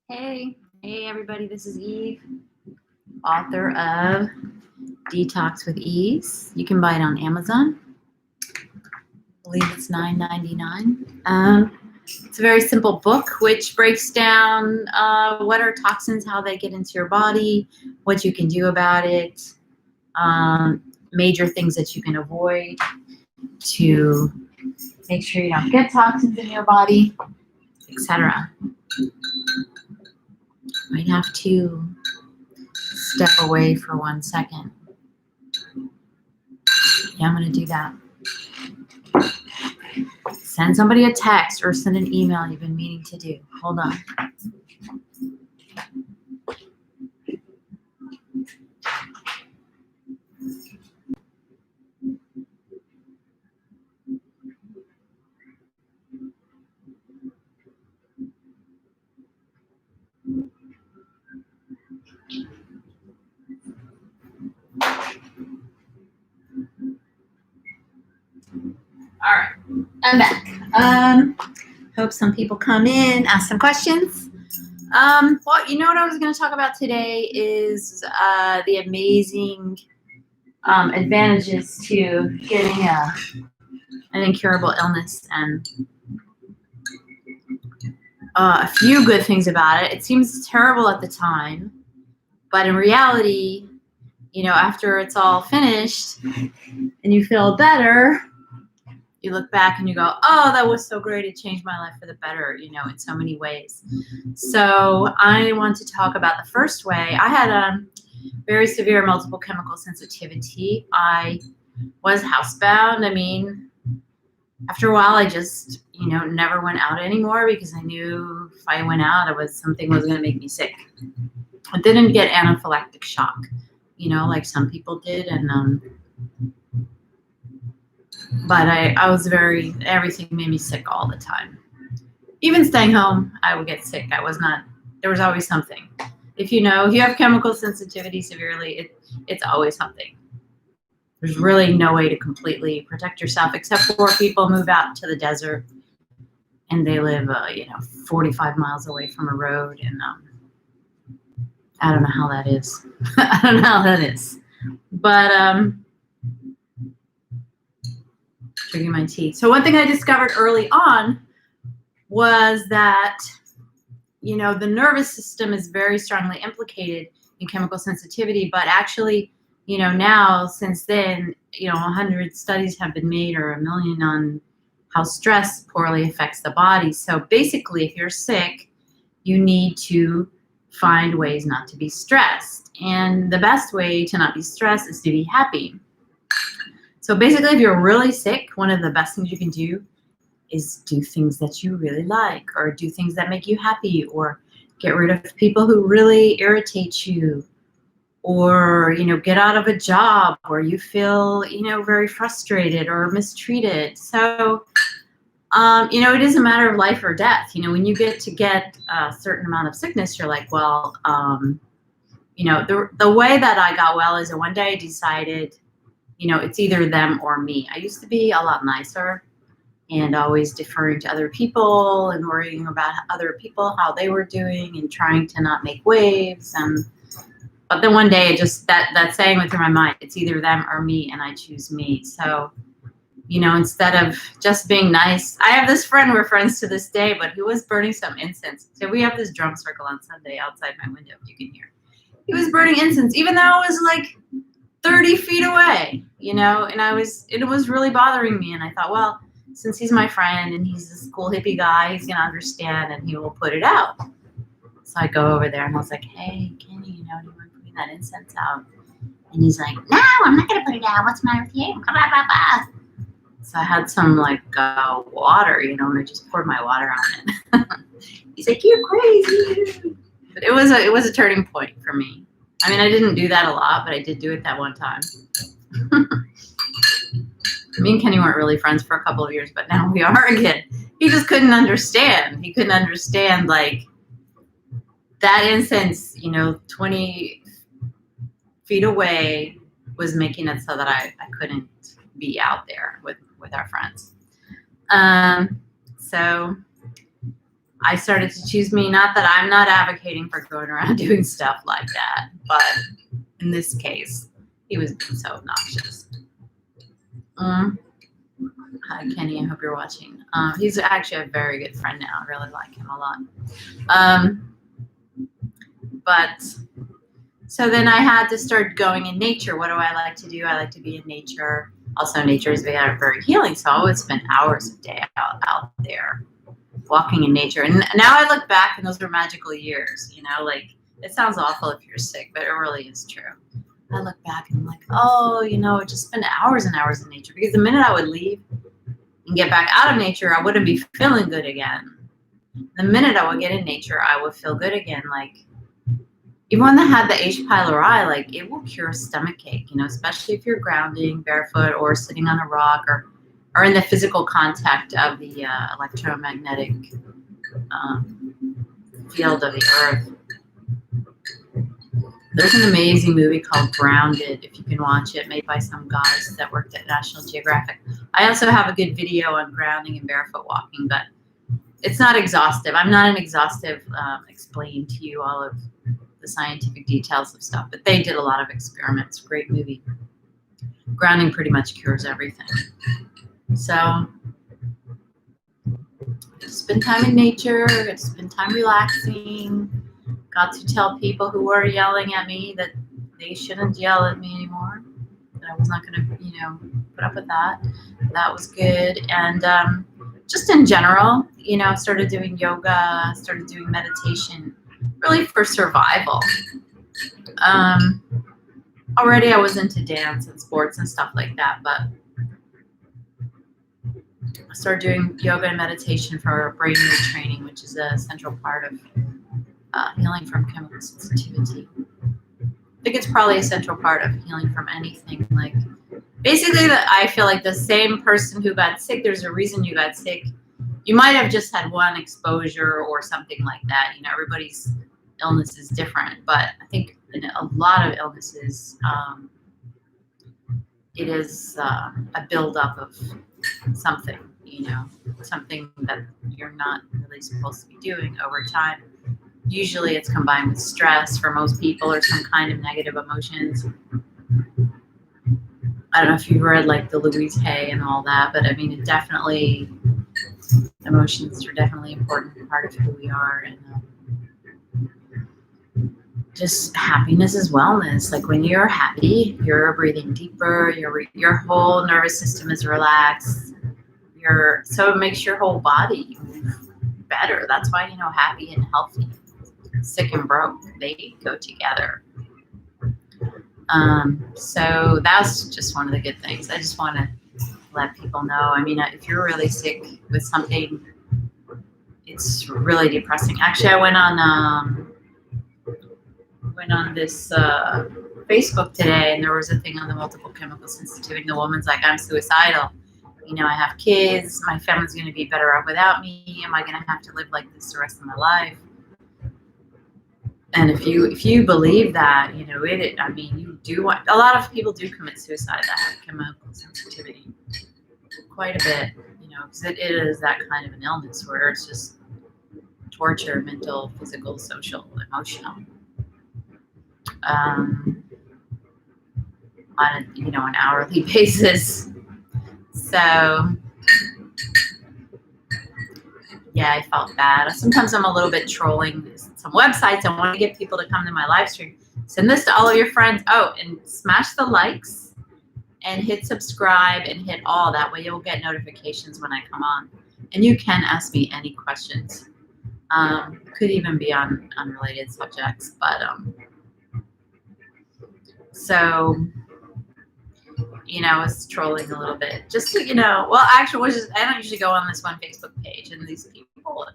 Hey everybody, this is Eve, author of Detox with Ease. You can buy it on Amazon. I believe it's $9.99. It's a very simple book which breaks down what are toxins, how they get into your body, what you can do about it, major things that you can avoid to make sure you don't get toxins in your body, etc. Might have to step away for 1 second. Yeah, I'm going to do that. Send somebody a text or send an email you've been meaning to do. Hold on. All right, I'm back. Hope some people come in, ask some questions. Well, you know what I was going to talk about today is the amazing advantages to getting an incurable illness, and a few good things about it. It seems terrible at the time, but in reality, you know, after it's all finished and you feel better, you look back and you go, oh, that was so great. It changed my life for the better, you know, in so many ways. So I want to talk about the first way. I had a very severe multiple chemical sensitivity. I was housebound. I mean, after a while, I just, you know, never went out anymore because I knew if I went out, something was going to make me sick. I didn't get anaphylactic shock, you know, like some people did. And but I was everything made me sick all the time. Even staying home, I would get sick. There was always something. If you have chemical sensitivity severely, it's always something. There's really no way to completely protect yourself except for people move out to the desert and they live, 45 miles away from a road. And I don't know how that is. I don't know how that is. But drinking my tea. So one thing I discovered early on was that, you know, the nervous system is very strongly implicated in chemical sensitivity, but actually, you know, now since then, you know, 100 studies have been made or 1 million on how stress poorly affects the body. So basically, if you're sick, you need to find ways not to be stressed. And the best way to not be stressed is to be happy. So basically, if you're really sick, one of the best things you can do is do things that you really like, or do things that make you happy, or get rid of people who really irritate you, or, you know, get out of a job where you feel, you know, very frustrated or mistreated. So, you know, it is a matter of life or death. You know, when you get a certain amount of sickness, you're like, well, you know, the way that I got well is that one day I decided, you know, it's either them or me. I used to be a lot nicer and always deferring to other people and worrying about other people, how they were doing, and trying to not make waves. But then one day, that saying went through my mind, it's either them or me, and I choose me. So, you know, instead of just being nice, I have this friend, we're friends to this day, but he was burning some incense. So we have this drum circle on Sunday outside my window, if you can hear. He was burning incense, even though it was like 30 feet away, you know, and it was really bothering me. And I thought, well, since he's my friend and he's this cool hippie guy, he's going to understand and he will put it out. So I go over there and I was like, hey, Kenny, you know, do you mind putting that incense out? And he's like, no, I'm not going to put it out. What's the matter with you? Blah, blah, blah, blah. So I had some water, you know, and I just poured my water on it. He's like, you're crazy. But it was a turning point for me. I mean, I didn't do that a lot, but I did do it that one time. Me and Kenny weren't really friends for a couple of years, but now we are again. He just couldn't understand. He couldn't understand, like, that incense, you know, 20 feet away was making it so that I couldn't be out there with our friends. So I started to choose me. Not that I'm not advocating for going around doing stuff like that, but in this case, he was being so obnoxious. Hi, Kenny. I hope you're watching. He's actually a very good friend now. I really like him a lot. But so then I had to start going in nature. What do I like to do? I like to be in nature. Also, nature is very healing. So I would spend hours a day out there walking in nature. And now I look back, and those were magical years. You know, like, it sounds awful if you're sick, but it really is true. I look back and I'm like, oh, you know, just spend hours and hours in nature. Because the minute I would leave and get back out of nature, I wouldn't be feeling good again. The minute I would get in nature, I would feel good again. Like, even when I had the H. pylori, like, it will cure stomach ache, you know, especially if you're grounding barefoot or sitting on a rock or in the physical contact of the electromagnetic field of the earth. There's an amazing movie called Grounded, if you can watch it, made by some guys that worked at National Geographic. I also have a good video on grounding and barefoot walking, but it's not exhaustive. I'm not an exhaustive explaining to you all of the scientific details of stuff, but they did a lot of experiments. Great movie. Grounding pretty much cures everything. So, spend time in nature, spend time relaxing. Got to tell people who were yelling at me that they shouldn't yell at me anymore. That I was not going to, you know, put up with that. That was good. And just in general, you know, started doing yoga, started doing meditation, really for survival. Already I was into dance and sports and stuff like that, but I started doing yoga and meditation for brain retraining, which is a central part of healing from chemical sensitivity. I think it's probably a central part of healing from anything. Like, basically, I feel like the same person who got sick, there's a reason you got sick. You might have just had one exposure or something like that. You know, everybody's illness is different, but I think in a lot of illnesses, it is a buildup of something, you know, something that you're not really supposed to be doing over time. Usually it's combined with stress for most people or some kind of negative emotions. I don't know if you've read like the Louise Hay and all that, but I mean, it definitely, emotions are definitely an important part of who we are. And just happiness is wellness. Like, when you're happy, you're breathing deeper, your whole nervous system is relaxed. So it makes your whole body move better. That's why, you know, happy and healthy, sick and broke, they go together. So that's just one of the good things. I just want to let people know. I mean, if you're really sick with something, it's really depressing. Actually, I went on this Facebook today, and there was a thing on the multiple chemical sensitivity. And the woman's like, I'm suicidal. You know, I have kids. My family's going to be better off without me. Am I going to have to live like this the rest of my life? And if you believe that, you know, I mean, you do want, a lot of people do commit suicide that have chemical sensitivity, quite a bit, you know, because it is that kind of an illness where it's just torture, mental, physical, social, emotional, on a, you know, an hourly basis. So yeah, I felt bad. Sometimes I'm a little bit trolling some websites. I want to get people to come to my live stream. Send this to all of your friends. Oh, and smash the likes and hit subscribe and hit all. That way you'll get notifications when I come on. And you can ask me any questions. Could even be on unrelated subjects. But so, you know, I was trolling a little bit. Just to, you know, well, actually, I don't usually go on this one Facebook page, and these people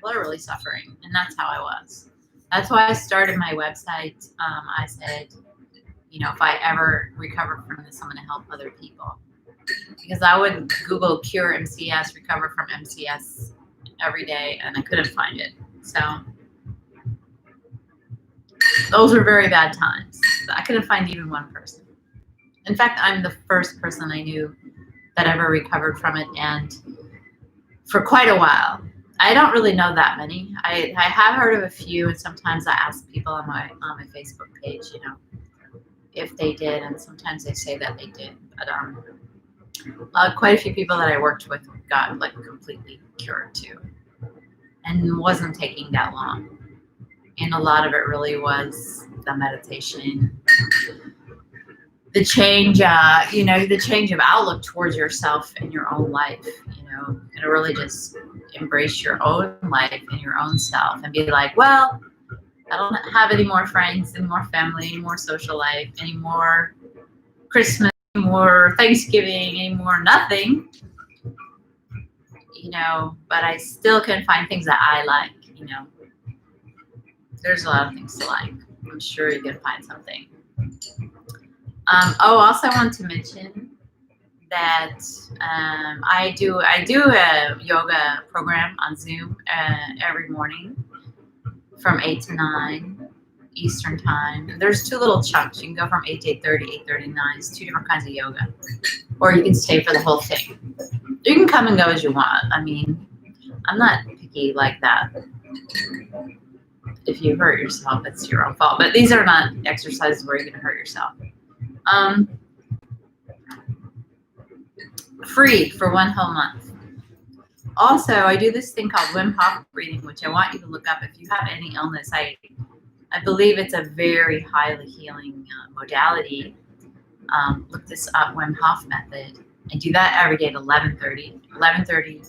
are really suffering, and that's how I was. That's why I started my website. I said, you know, if I ever recover from this, I'm going to help other people. Because I would Google cure MCS, recover from MCS every day, and I couldn't find it. So those were very bad times. I couldn't find even one person. In fact, I'm the first person I knew that ever recovered from it, and for quite a while. I don't really know that many. I have heard of a few, and sometimes I ask people on my Facebook page, if they did, and sometimes they say that they did. But quite a few people that I worked with got like completely cured too, and wasn't taking that long. And a lot of it really was the meditation, the change, the change of outlook towards yourself and your own life, and really just embrace your own life and your own self and be like, well, I don't have any more friends, any more family, any more social life, any more Christmas, any more Thanksgiving, any more nothing, but I still can find things that I like, There's a lot of things to like. I'm sure you can find something. Also, I want to mention that I do a yoga program on Zoom every morning from 8 to 9 Eastern time. And there's two little chunks. You can go from 8 to 8:30, 8:30 to 9. It's two different kinds of yoga. Or you can stay for the whole thing. You can come and go as you want. I mean, I'm not picky like that. If you hurt yourself, it's your own fault. But these are not exercises where you're going to hurt yourself. Free for 1 whole month. Also, I do this thing called Wim Hof Breathing, which I want you to look up if you have any illness. I believe it's a very highly healing modality. Look this up, Wim Hof method. I do that every day at 11:30. 11:30.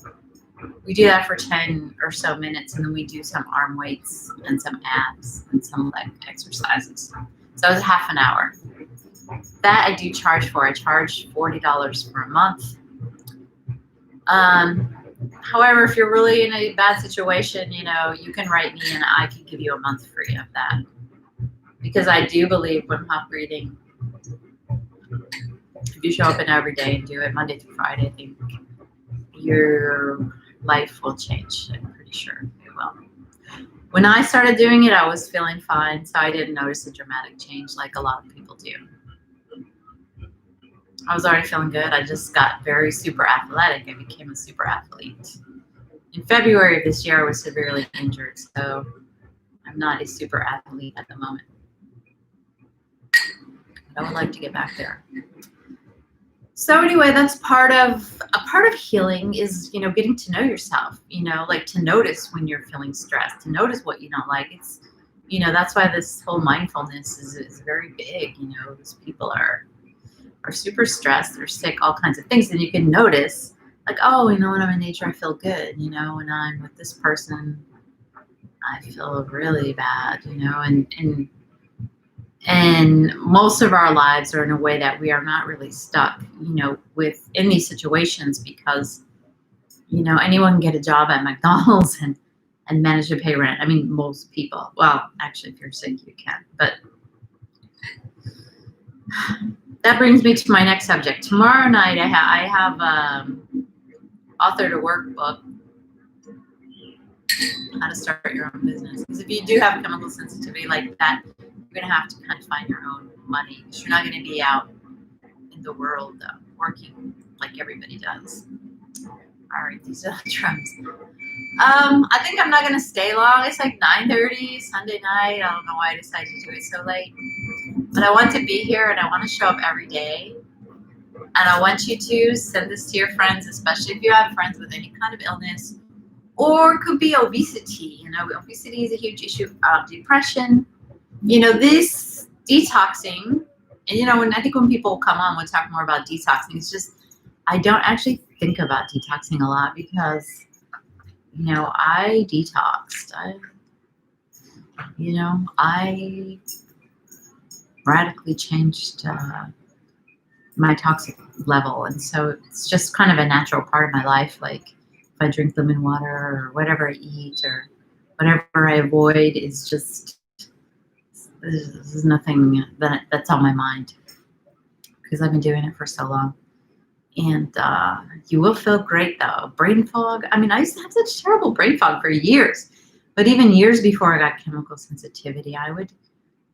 We do that for 10 or so minutes, and then we do some arm weights and some abs and some leg exercises. So it's half an hour. That I do charge for. I charge $40 for a month. However, if you're really in a bad situation, you can write me and I can give you a month free of that. Because I do believe Wim Hof breathing, if you show up in every day and do it Monday through Friday, I think your life will change. I'm pretty sure it will. When I started doing it, I was feeling fine, so I didn't notice a dramatic change like a lot of people do. I was already feeling good. I just got very super athletic. I became a super athlete. In February of this year, I was severely injured, so I'm not a super athlete at the moment. But I would like to get back there. So anyway, that's part of healing is, getting to know yourself, like to notice when you're feeling stressed, to notice what you don't like. It's, that's why this whole mindfulness is very big. These people are super stressed, they're sick, all kinds of things. And you can notice like, oh, when I'm in nature, I feel good. When I'm with this person, I feel really bad, and most of our lives are in a way that we are not really stuck, in these situations because, anyone can get a job at McDonald's and manage to pay rent. I mean, most people. Well, actually, if you're sick, you can. But that brings me to my next subject. Tomorrow night, I have authored a workbook, how to start your own business. Because if you do have chemical sensitivity like that, you're going to have to kind of find your own money because you're not going to be out in the world working like everybody does. All right, these are the drums. I think I'm not going to stay long. It's like 9:30 Sunday night. I don't know why I decided to do it so late. But I want to be here and I want to show up every day. And I want you to send this to your friends, especially if you have friends with any kind of illness. Or it could be obesity. Obesity is a huge issue. Depression. This detoxing, and I think when people come on, we'll talk more about detoxing. It's just, I don't actually think about detoxing a lot because, I detoxed. I radically changed my toxic level. And so it's just kind of a natural part of my life. Like if I drink lemon water or whatever I eat or whatever I avoid is just, there's nothing that's on my mind because I've been doing it for so long. And you will feel great though. Brain fog. I mean, I used to have such terrible brain fog for years. But even years before I got chemical sensitivity, I would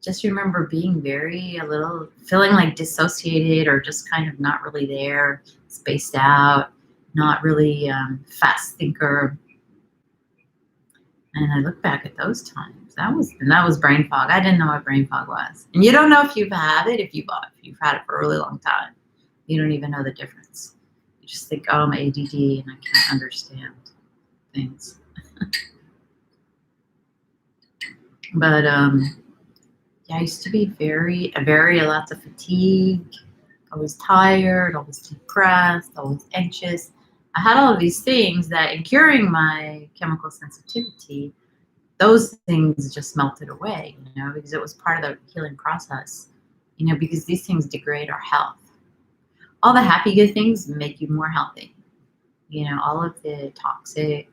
just remember being feeling like dissociated or just kind of not really there, spaced out, not really fast thinker. And I look back at those times. That was brain fog. I didn't know what brain fog was. And you don't know if you've had it, if you've had it for a really long time. You don't even know the difference. You just think, oh, I'm ADD and I can't understand things. But yeah, I used to be very lots of fatigue, always tired, always depressed, always anxious. I had all of these things that, in curing my chemical sensitivity, those things just melted away, because it was part of the healing process, because these things degrade our health. All the happy, good things make you more healthy. All of the toxic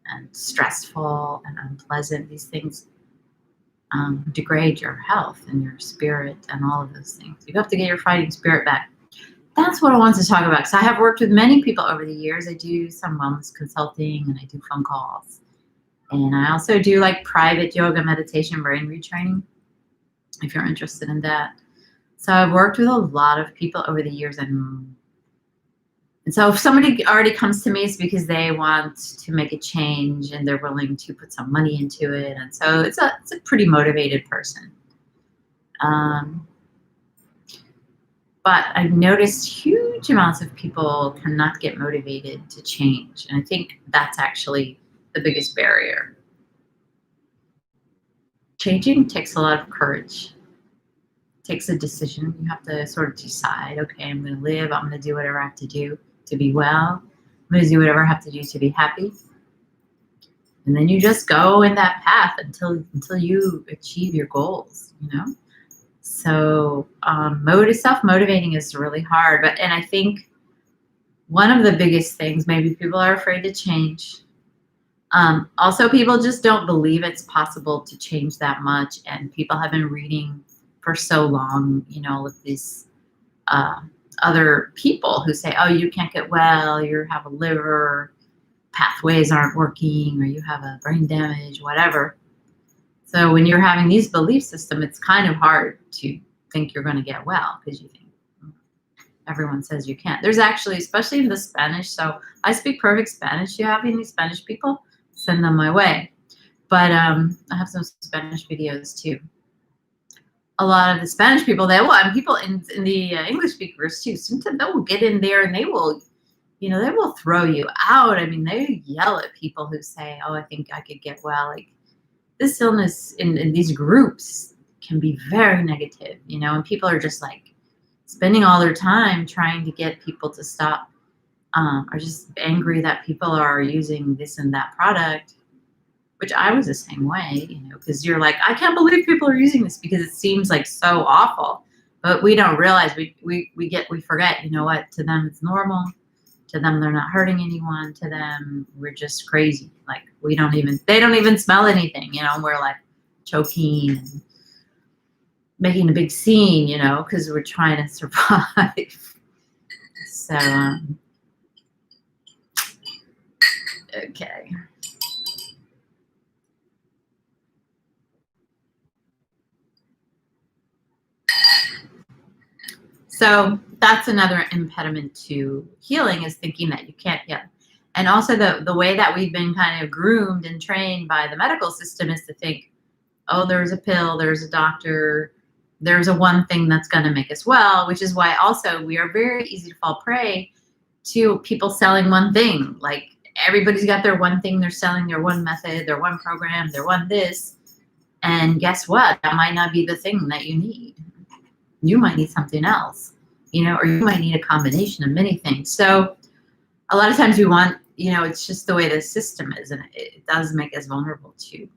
and stressful and unpleasant, these things degrade your health and your spirit and all of those things. You have to get your fighting spirit back. That's what I want to talk about, because I have worked with many people over the years. I do some wellness consulting and I do phone calls. And I also do like private yoga, meditation, brain retraining, if you're interested in that. So I've worked with a lot of people over the years. And so if somebody already comes to me, it's because they want to make a change and they're willing to put some money into it. And so it's a pretty motivated person. But I've noticed huge amounts of people cannot get motivated to change. And I think that's actually the biggest barrier. Changing takes a lot of courage. It takes a decision. You have to sort of decide, okay, I'm going to live. I'm going to do whatever I have to do to be well. I'm going to do whatever I have to do to be happy. And then you just go in that path until you achieve your goals, So self-motivating is really hard. And I think one of the biggest things, maybe people are afraid to change. Also, people just don't believe it's possible to change that much. And people have been reading for so long, with these other people who say, oh, you can't get well, you have a liver, pathways aren't working, or you have a brain damage, whatever. So when you're having these belief systems, it's kind of hard to think you're going to get well, because you think everyone says you can't. There's actually, especially in the Spanish, so I speak perfect Spanish. You have any Spanish people? Send them my way. But I have some Spanish videos too. A lot of the Spanish people, and people in the English speakers too, sometimes they will get in there and they will throw you out. I mean, they yell at people who say, oh, I think I could get well. Like, this illness in these groups can be very negative, and people are just like spending all their time trying to get people to stop, or just angry that people are using this and that product, which I was the same way, because you're like, I can't believe people are using this, because it seems like so awful, but we don't realize, we forget, what, to them it's normal. To them, they're not hurting anyone. To them, we're just crazy. Like, they don't even smell anything, we're like choking and making a big scene, because we're trying to survive. So, okay. So that's another impediment to healing, is thinking that you can't heal. And also the way that we've been kind of groomed and trained by the medical system is to think, oh, there's a pill, there's a doctor, there's a one thing that's going to make us well, which is why also we are very easy to fall prey to people selling one thing. Like, everybody's got their one thing they're selling, their one method, their one program, their one this. And guess what? That might not be the thing that you need. You might need something else, or you might need a combination of many things. So a lot of times we want, it's just the way the system is, and it does make us vulnerable to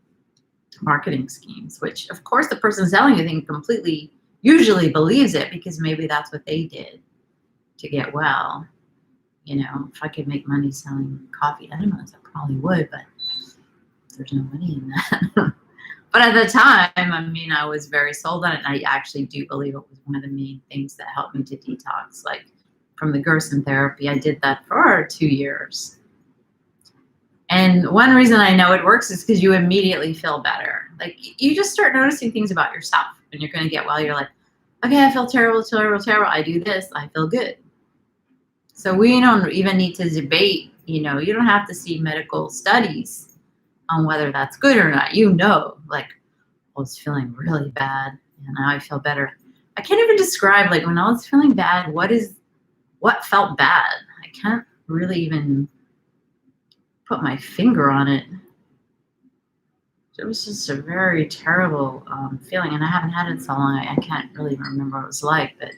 marketing schemes, which of course the person selling the thing completely usually believes it, because maybe that's what they did to get well. If I could make money selling coffee enemas, I probably would, but there's no money in that. But at the time, I was very sold on it. And I actually do believe it was one of the main things that helped me to detox. Like, from the Gerson therapy, I did that for 2 years. And one reason I know it works is because you immediately feel better. Like, you just start noticing things about yourself. When you're going to get well, you're like, okay, I feel terrible, terrible, terrible. I do this, I feel good. So we don't even need to debate, you don't have to see medical studies on whether that's good or not. You know, like, I was feeling really bad and now I feel better. I can't even describe, like, when I was feeling bad, what felt bad. I can't really even put my finger on it. It was just a very terrible feeling, and I haven't had it so long. I can't really remember what it was like, but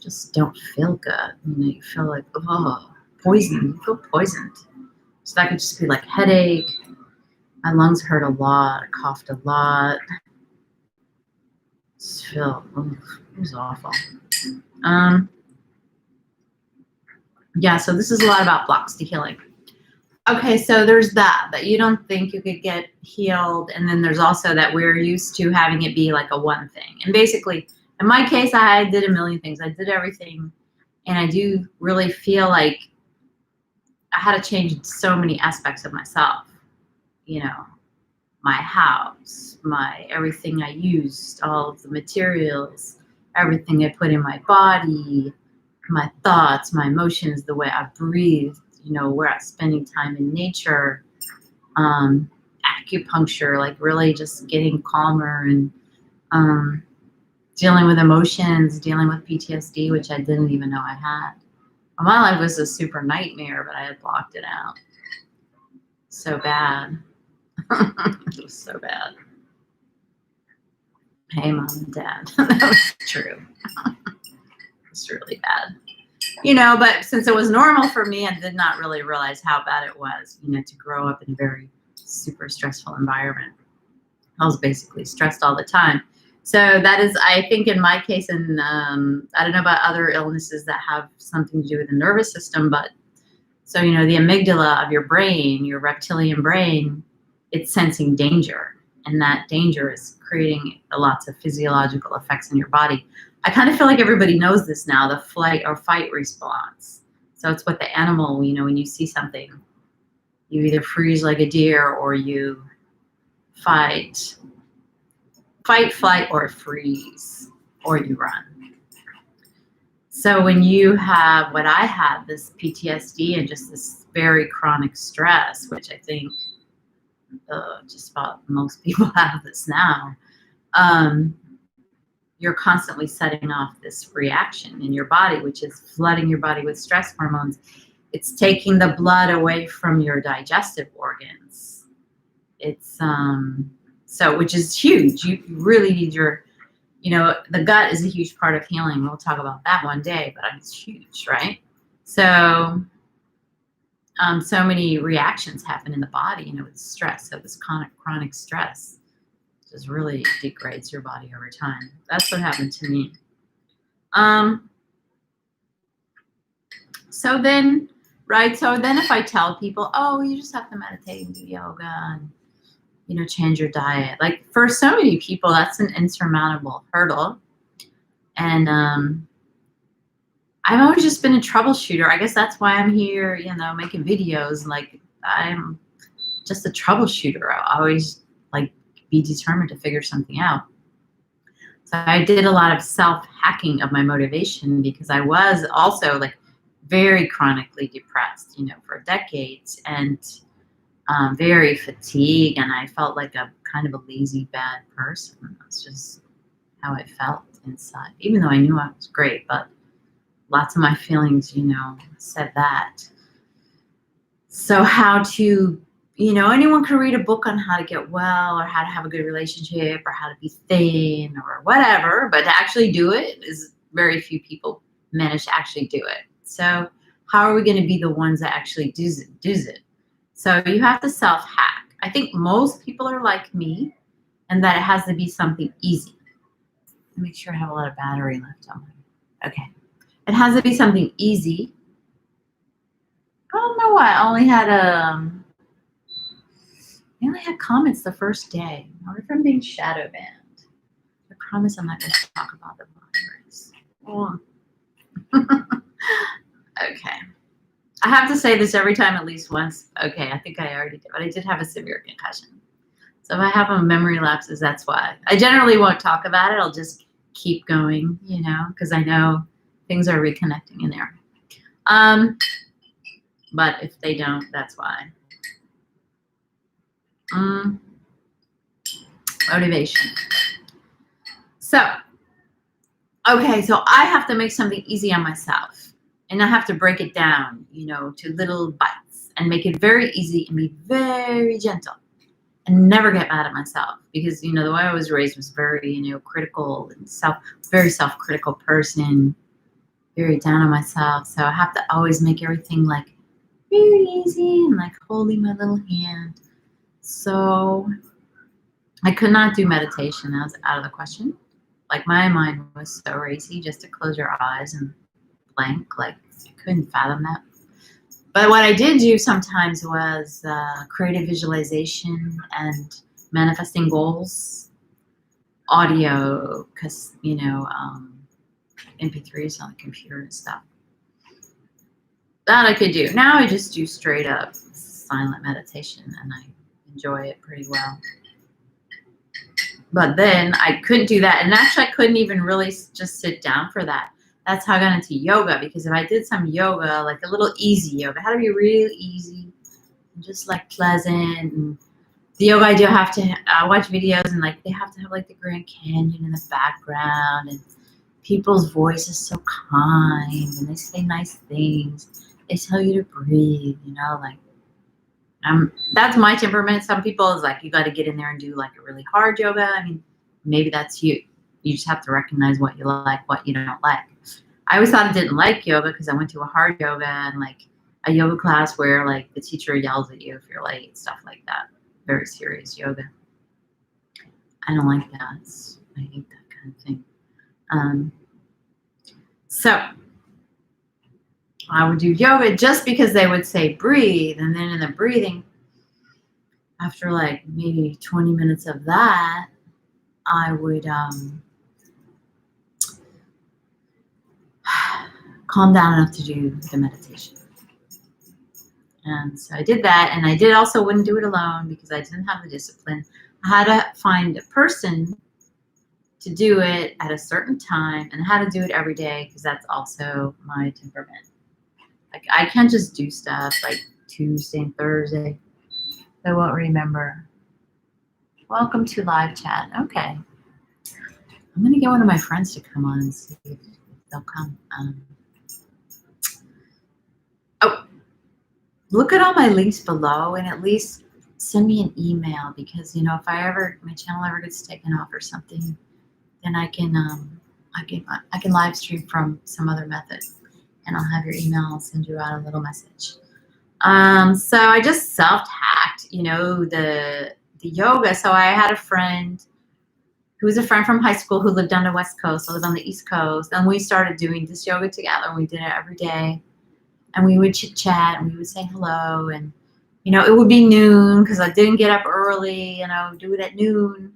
just don't feel good. You know, you feel like, oh, poison. You feel poisoned. So that could just be like headache. My lungs hurt a lot. I coughed a lot. Just feel, it was awful. Yeah, so this is a lot about blocks to healing. Okay, so there's that you don't think you could get healed. And then there's also that we're used to having it be like a one thing. And basically, in my case, I did a million things. I did everything. And I do really feel like I had to change so many aspects of myself. You know, my house, my everything I used, all of the materials, everything I put in my body, my thoughts, my emotions, the way I breathe, you know, where I'm spending time in nature, acupuncture, like really just getting calmer and dealing with emotions, dealing with PTSD, which I didn't even know I had. My life was a super nightmare, but I had blocked it out. So bad. It was so bad. Hey, Mom and Dad. That was true. It's really bad. You know, but since it was normal for me, I did not really realize how bad it was, you know, to grow up in a very super stressful environment. I was basically stressed all the time. So that is, I think in my case, and I don't know about other illnesses that have something to do with the nervous system, but so, you know, the amygdala of your brain, your reptilian brain, it's sensing danger. And that danger is creating lots of physiological effects in your body. I kind of feel like everybody knows this now, the flight or fight response. So it's what the animal, you know, when you see something, you either freeze like a deer or you fight, flight, or freeze, or you run. So when you have what I had, this PTSD and just this very chronic stress, which I think just about most people have this now, you're constantly setting off this reaction in your body, which is flooding your body with stress hormones. It's taking the blood away from your digestive organs. It's so, which is huge. You really need your, you know, the gut is a huge part of healing. We'll talk about that one day, but it's huge, right? So, so many reactions happen in the body, you know, with stress. So this chronic stress just really degrades your body over time. That's what happened to me. So then, right? So then if I tell people, oh, you just have to meditate and do yoga and, you know, change your diet. Like for so many people, that's an insurmountable hurdle. And I've always just been a troubleshooter. I guess that's why I'm here, you know, making videos. Like I'm just a troubleshooter. I always like be determined to figure something out. So I did a lot of self-hacking of my motivation because I was also like very chronically depressed, you know, for decades and very fatigued. And I felt like a kind of a lazy, bad person. That's just how I felt inside, even though I knew I was great, but lots of my feelings, you know, said that. So how to, you know, anyone could read a book on how to get well or how to have a good relationship or how to be thin or whatever, but to actually do it is very few people manage to actually do it. So how are we going to be the ones that actually do it? So you have to self-hack. I think most people are like me and that it has to be something easy. Let me make sure I have a lot of battery left on my, okay. It has to be something easy. I don't know why I only had comments the first day. I wonder if I'm being shadow banned. I promise I'm not going to talk about the virus. Oh. Okay. I have to say this every time at least once. Okay, I think I already did, but I did have a severe concussion. So if I have a memory lapses, that's why. I generally won't talk about it. I'll just keep going, you know, because I know things are reconnecting in there. But if they don't, that's why. Motivation. So, okay, so I have to make something easy on myself. And I have to break it down, to little bites and make it very easy and be very gentle and never get mad at myself. Because, the way I was raised was very, critical and very self-critical person, very down on myself. So I have to always make everything like very easy and like holding my little hand. So I could not do meditation. That was out of the question. Like my mind was so racy just to close your eyes and blank. Like I couldn't fathom that. But what I did do sometimes was creative visualization and manifesting goals, audio, because, MP3s on the computer and stuff. That I could do. Now I just do straight up silent meditation and I enjoy it pretty well. But then I couldn't do that. And actually I couldn't even really just sit down for that. That's how I got into yoga, because if I did some yoga, like a little easy yoga, it had to be real easy and just like pleasant. And the yoga I do have to watch videos and like they have to have like the Grand Canyon in the background and people's voice is so kind and they say nice things. They tell you to breathe, like that's my temperament. Some people is like you got to get in there and do like a really hard yoga. I mean, maybe that's you. You just have to recognize what you like, what you don't like. I always thought I didn't like yoga because I went to a hard yoga and like a yoga class where like the teacher yells at you if you're late, stuff like that. Very serious yoga. I don't like that. I hate that kind of thing. So I would do yoga just because they would say breathe, and then in the breathing, after like maybe 20 minutes of that, I would calm down enough to do the meditation. And so I did that, and I wouldn't do it alone because I didn't have the discipline. I had to find a person to do it at a certain time, and I had to do it every day because that's also my temperament. Like I can't just do stuff like Tuesday and Thursday. I won't remember. Welcome to live chat. Okay. I'm going to get one of my friends to come on and see if they'll come. Look at all my links below and at least send me an email because, if my channel ever gets taken off or something, then I can live stream from some other method and I'll have your email. I'll send you out a little message. So I just self-hacked, the yoga. So I had a friend who was a friend from high school who lived on the West Coast. I lived on the East Coast. And we started doing this yoga together. We did it every day. And we would chit chat and we would say hello. And, it would be noon because I didn't get up early and I would do it at noon.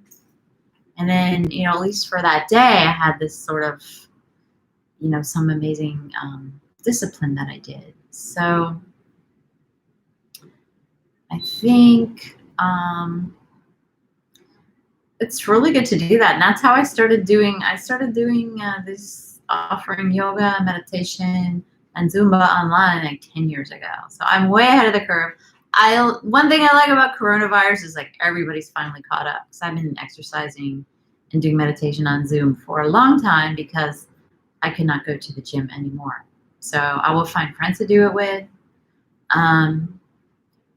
And then, at least for that day, I had this sort of, some amazing discipline that I did. So I think it's really good to do that. And that's how I started doing this offering yoga, meditation, and Zumba online like 10 years ago. So I'm way ahead of the curve. One thing I like about coronavirus is like everybody's finally caught up because I've been exercising and doing meditation on Zoom for a long time because I could not go to the gym anymore. So I will find friends to do it with.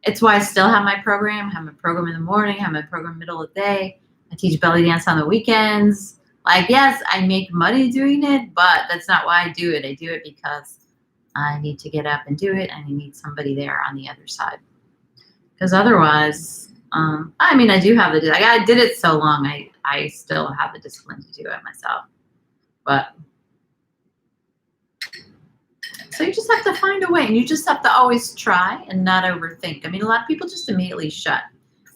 It's why I still have my program. I have my program in the morning, I have my program middle of the day. I teach belly dance on the weekends. Like, yes, I make money doing it, but that's not why I do it. I do it because I need to get up and do it, and I need somebody there on the other side. Because otherwise, I do have I did it so long, I still have the discipline to do it myself. But so you just have to find a way, and you just have to always try and not overthink. A lot of people just immediately shut.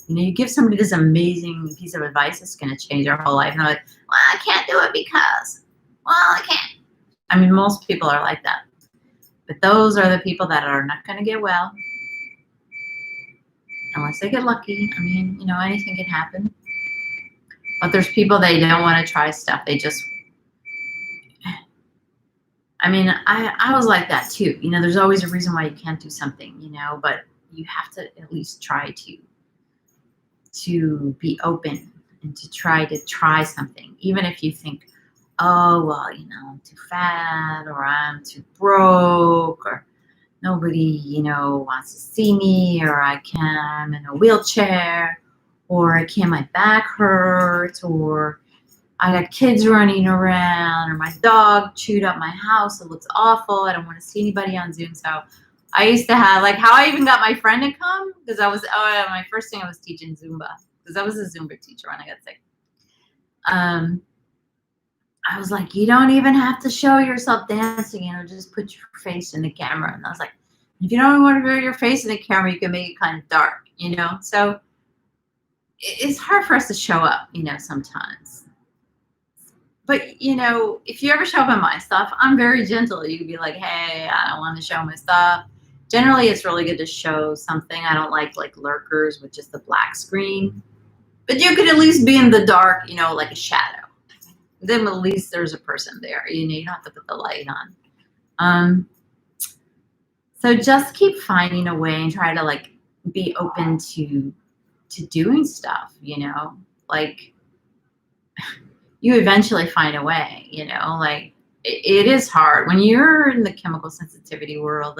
You give somebody this amazing piece of advice that's going to change their whole life, and they're like, well, I can't do it because, well, I can't. Most people are like that. But those are the people that are not going to get well unless they get lucky. Anything can happen. But there's people, they don't want to try stuff. They just, I was like that too. There's always a reason why you can't do something, but you have to at least try to. to be open and to try something, even if you think, oh, well, I'm too fat, or I'm too broke, or nobody, wants to see me, or I'm in a wheelchair, or my back hurts, or I got kids running around, or my dog chewed up my house. It looks awful. I don't want to see anybody on Zoom. So I used to have, like, how I even got my friend to come, because my first thing I was teaching Zumba, because I was a Zumba teacher when I got sick. I was like, you don't even have to show yourself dancing, just put your face in the camera. And I was like, if you don't want to put your face in the camera, you can make it kind of dark, So it's hard for us to show up, sometimes. But, if you ever show up on my stuff, I'm very gentle. You can be like, hey, I don't want to show my stuff. Generally, it's really good to show something. I don't like lurkers with just the black screen. But you could at least be in the dark, like a shadow. Then at least there's a person there. You don't have to put the light on. So just keep finding a way and try to be open to doing stuff, like you eventually find a way, it is hard when you're in the chemical sensitivity world,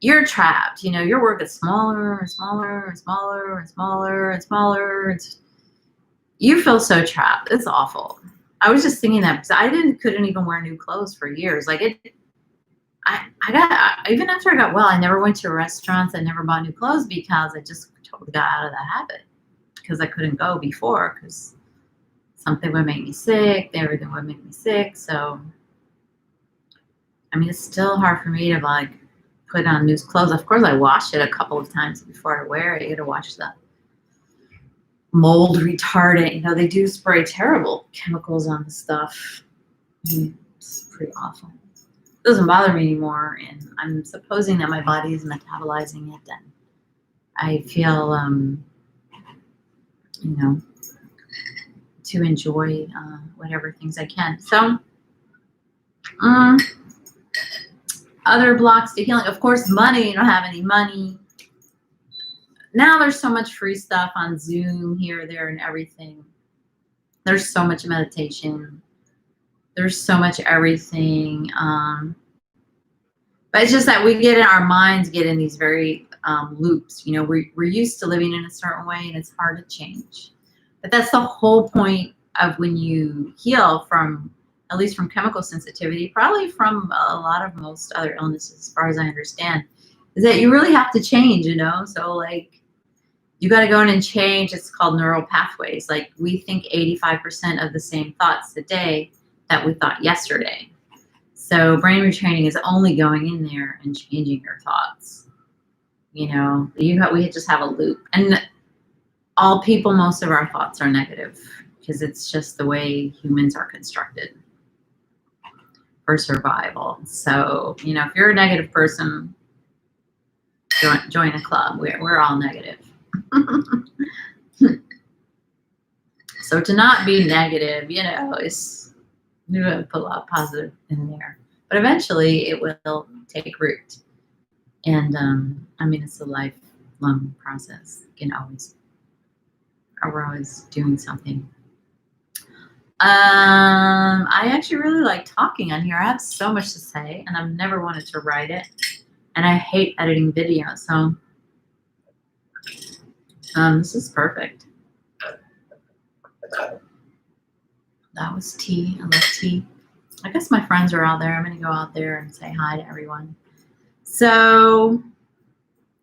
you're trapped, your work is smaller and smaller and smaller and smaller and smaller. You feel so trapped. It's awful. I was just thinking that because I couldn't even wear new clothes for years. I got, even after I got well, I never went to restaurants. I never bought new clothes because I just totally got out of that habit, because I couldn't go before, because something would make me sick, everything would make me sick. So, it's still hard for me to put on new clothes. Of course, I wash it a couple of times before I wear it. You got to wash the mold retardant. They do spray terrible chemicals on the stuff. It's pretty awful. It doesn't bother me anymore, and I'm supposing that my body is metabolizing it, and I feel, to enjoy whatever things I can. So, other blocks to healing, of course, money. You don't have any money. Now there's so much free stuff on Zoom here, there, and everything. There's so much meditation. There's so much everything. But it's just that our minds get in these very loops. We're used to living in a certain way, and it's hard to change. But that's the whole point of when you heal at least from chemical sensitivity, probably from a lot of most other illnesses, as far as I understand, is that you really have to change, So you got to go in and change. It's called neural pathways. We think 85% of the same thoughts today that we thought yesterday. So brain retraining is only going in there and changing your thoughts. We just have a loop. And all people, most of our thoughts are negative, because it's just the way humans are constructed for survival. So, if you're a negative person, join a club. We're all negative. So to not be negative, is, you have to put a lot of positive in there. But eventually it will take root. And it's a lifelong process. We're always doing something. I actually really like talking on here. I have so much to say, and I've never wanted to write it. And I hate editing video, so this is perfect. That was tea. I love tea. I guess my friends are out there. I'm going to go out there and say hi to everyone. So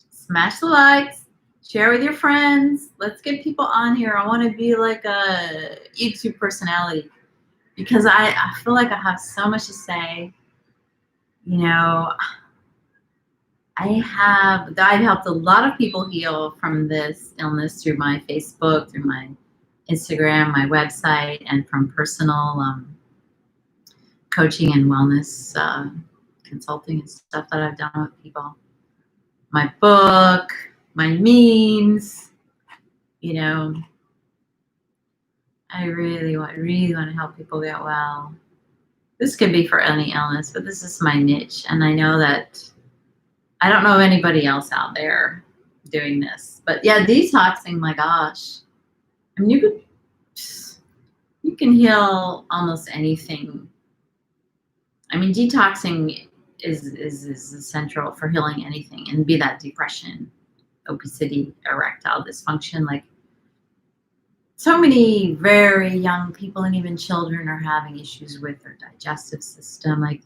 smash the likes, share with your friends. Let's get people on here. I want to be like a YouTube personality, because I feel like I have so much to say. I've helped a lot of people heal from this illness through my Facebook, through my Instagram, my website, and from personal coaching and wellness consulting and stuff that I've done with people. My book, my memes, I really want to help people get well. This could be for any illness, but this is my niche, and I know that I don't know anybody else out there doing this. But yeah, detoxing, my gosh. I mean, you can heal almost anything. I mean, detoxing is essential for healing anything, and be that depression, obesity, erectile dysfunction. Like, so many very young people and even children are having issues with their digestive system. Like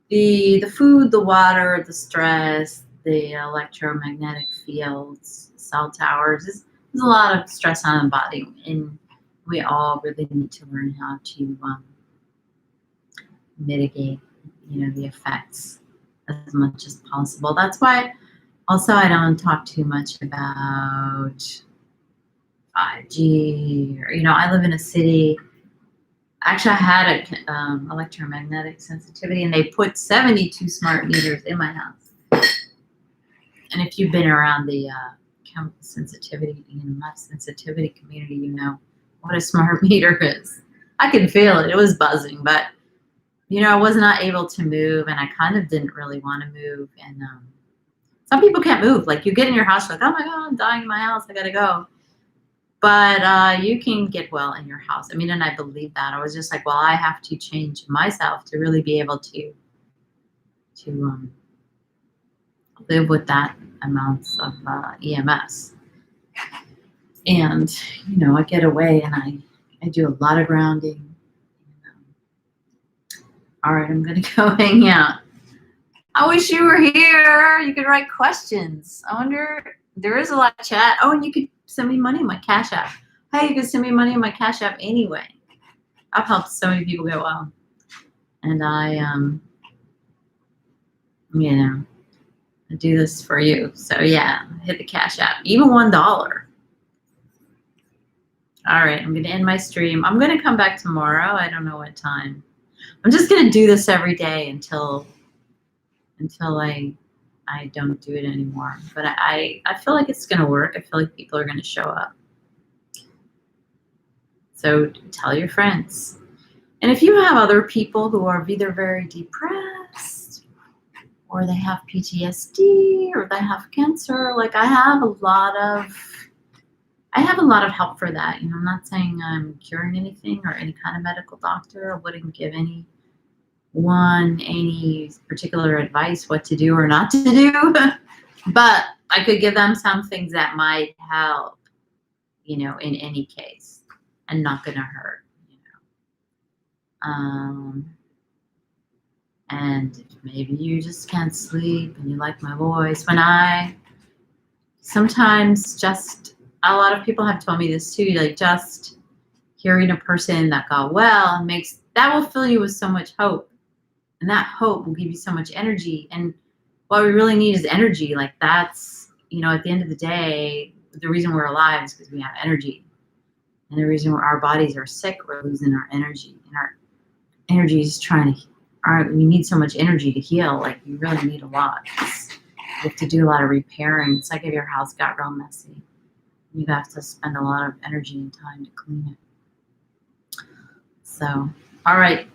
the food, the water, the stress, the electromagnetic fields, cell towers. There's a lot of stress on the body, and we all really need to learn how to mitigate, the effects as much as possible. That's why also I don't talk too much about 5G, or, I live in a city. Actually, I had a electromagnetic sensitivity, and they put 72 smart meters in my house. And if you've been around the chemical sensitivity, EMF sensitivity community, you know what a smart meter is. I could feel it. It was buzzing, but I was not able to move, and I kind of didn't really want to move. And some people can't move. Like, you get in your house, you're like, oh my God, I'm dying in my house. I gotta go. But you can get well in your house. I mean, and I believe that. I was just like, well, I have to change myself to really be able to live with that amounts of EMS. And, I get away, and I do a lot of grounding. All right, I'm going to go hang out. I wish you were here. You could write questions. I wonder, there is a lot of chat. Oh, and you could send me money on my Cash App. Hey, you can send me money on my Cash App anyway. I've helped so many people get well. And I do this for you. So yeah, hit the Cash App. Even $1. All right, I'm going to end my stream. I'm going to come back tomorrow. I don't know what time. I'm just going to do this every day until I don't do it anymore. But I feel like it's going to work. I feel like people are going to show up. So tell your friends. And if you have other people who are either very depressed, or they have PTSD, or they have cancer, like I have a lot of help for that. I'm not saying I'm curing anything or any kind of medical doctor. I wouldn't give any particular advice what to do or not to do. But I could give them some things that might help, in any case, and not gonna hurt, and maybe you just can't sleep and you like my voice. Sometimes just, a lot of people have told me this too, like just hearing a person that got well that will fill you with so much hope. And that hope will give you so much energy. And what we really need is energy. Like, that's, at the end of the day, the reason we're alive is because we have energy. And the reason our bodies are sick, we're losing our energy. And our energy is we need so much energy to heal. Like, you really need a lot. You have to do a lot of repairing. It's like if your house got real messy. You have to spend a lot of energy and time to clean it. So, all right.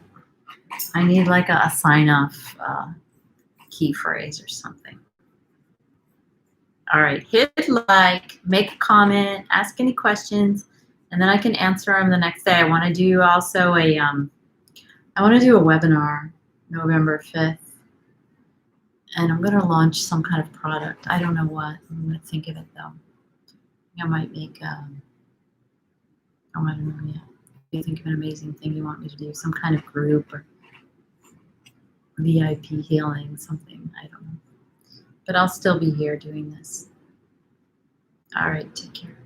I need like a sign-off key phrase or something. All right, hit like, make a comment, ask any questions, and then I can answer them the next day. I want to do also a webinar November 5th, and I'm going to launch some kind of product. I don't know what. I'm going to think of it though. I might make I don't know yet. If you think of an amazing thing you want me to do, some kind of group or VIP healing, something, I don't know. But I'll still be here doing this. All right, take care.